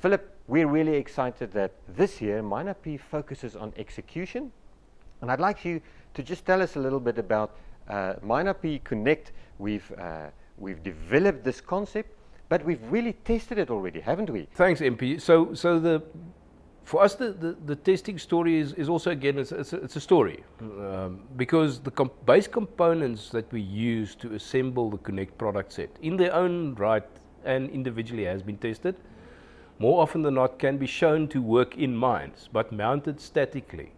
Philip, we're really excited that this year MineRP focuses on execution, and I'd like you to just tell us a little bit about MineRP Connect. We've developed this concept, but we've really tested it already, haven't we? Thanks, MP. For us, the testing story is also, again, it's a story, because the base components that we use to assemble the Connect product set in their own right and individually has been tested. More often than not can be shown to work in mines, but mounted statically.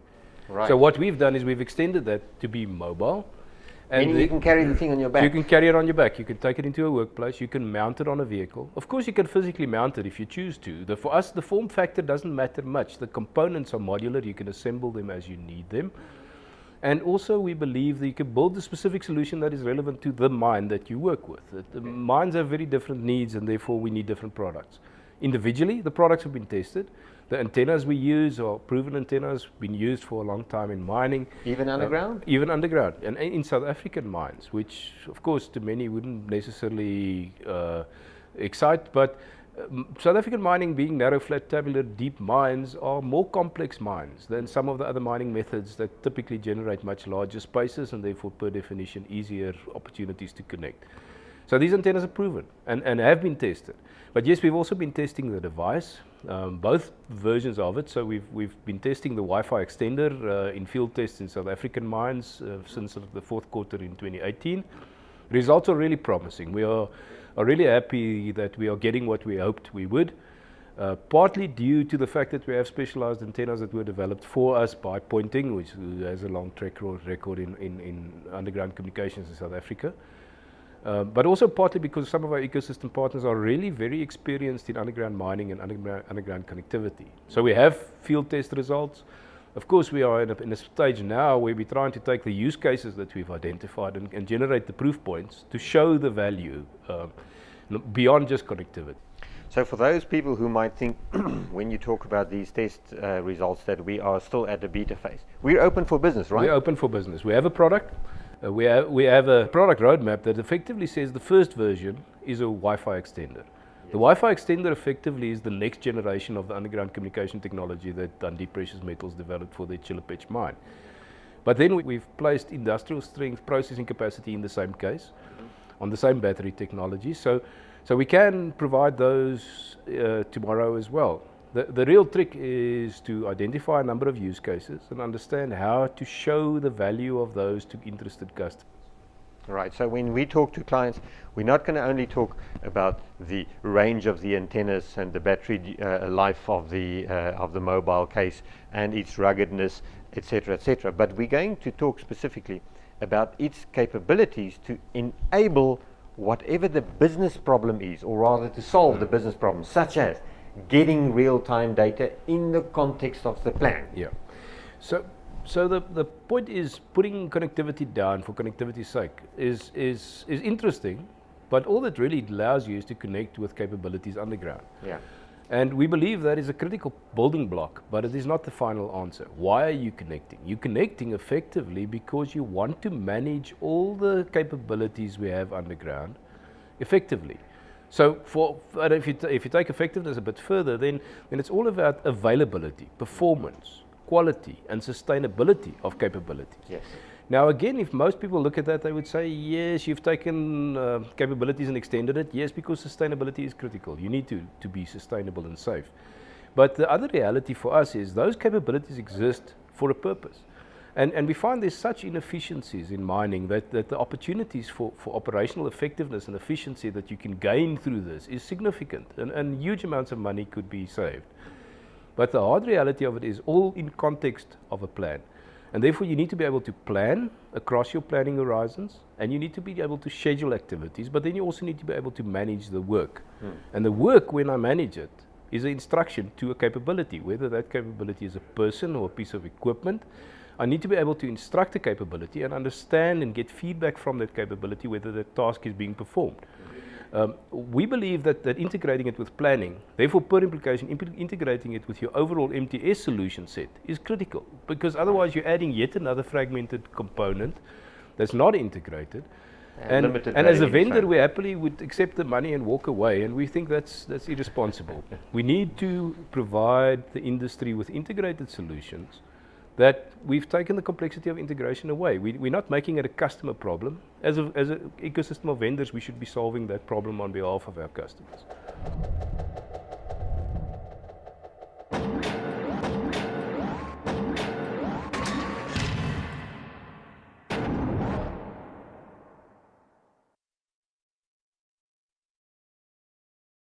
Right. So what we've done is we've extended that to be mobile. And you can carry the thing on your back. So you can carry it on your back. You can take it into a workplace. You can mount it on a vehicle. Of course, you can physically mount it if you choose to. For us, the form factor doesn't matter much. The components are modular. You can assemble them as you need them. And also, we believe that you can build the specific solution that is relevant to the mine that you work with. The mines have very different needs, and therefore we need different products. Individually, the products have been tested. The antennas we use are proven antennas, been used for a long time in mining. Even underground? Even underground, and in South African mines, which of course to many wouldn't necessarily excite, but South African mining, being narrow, flat, tabular, deep mines, are more complex mines than some of the other mining methods that typically generate much larger spaces and therefore per definition easier opportunities to connect. So these antennas are proven and have been tested. But yes, we've also been testing the device, both versions of it. So we've been testing the Wi-Fi extender in field tests in South African mines since the fourth quarter in 2018. Results are really promising. We are really happy that we are getting what we hoped we would, partly due to the fact that we have specialized antennas that were developed for us by Pointing, which has a long track record in underground communications in South Africa. But also partly because some of our ecosystem partners are really very experienced in underground mining and underground connectivity. So we have field test results. Of course, we are in a stage now where we're trying to take the use cases that we've identified and generate the proof points to show the value beyond just connectivity. So for those people who might think, when you talk about these test results, that we are still at the beta phase, we're open for business, right? We're open for business. We have a product. We have a product roadmap that effectively says the first version is a Wi-Fi extender. Yes. The Wi-Fi extender effectively is the next generation of the underground communication technology that Dundee Precious Metals developed for their Chillepech mine. But then we've placed industrial strength processing capacity in the same case, on the same battery technology. So we can provide those tomorrow as well. The real trick is to identify a number of use cases and understand how to show the value of those to interested customers. Right, so when we talk to clients, we're not going to only talk about the range of the antennas and the battery life of the mobile case and its ruggedness, etc., but we're going to talk specifically about its capabilities to enable whatever the business problem is, or rather to solve the business problem, such as getting real-time data in the context of the plan. Yeah. So the point is, putting connectivity down for connectivity's sake is interesting, but all that really allows you is to connect with capabilities underground. Yeah. And we believe that is a critical building block, but it is not the final answer. Why are you connecting? You're connecting effectively because you want to manage all the capabilities we have underground effectively. So if you take effectiveness a bit further, then it's all about availability, performance, quality, and sustainability of capabilities. Yes. Now again, if most people look at that, they would say, yes, you've taken capabilities and extended it. Yes, because sustainability is critical. You need to be sustainable and safe. But the other reality for us is those capabilities exist for a purpose. And we find there's such inefficiencies in mining that the opportunities for operational effectiveness and efficiency that you can gain through this is significant, and huge amounts of money could be saved. But the hard reality of it is all in context of a plan. And therefore you need to be able to plan across your planning horizons, and you need to be able to schedule activities, but then you also need to be able to manage the work. And the work, when I manage it, is an instruction to a capability, whether that capability is a person or a piece of equipment. I need to be able to instruct the capability and understand and get feedback from that capability whether the task is being performed. We believe that integrating it with planning, therefore per implication integrating it with your overall MTS solution set is critical, because otherwise you're adding yet another fragmented component that's not integrated, limited and as a value in vendor, phone. we happily would accept the money and walk away, and we think that's irresponsible. We need to provide the industry with integrated solutions that we've taken the complexity of integration away. We're not making it a customer problem. As an ecosystem of vendors, we should be solving that problem on behalf of our customers.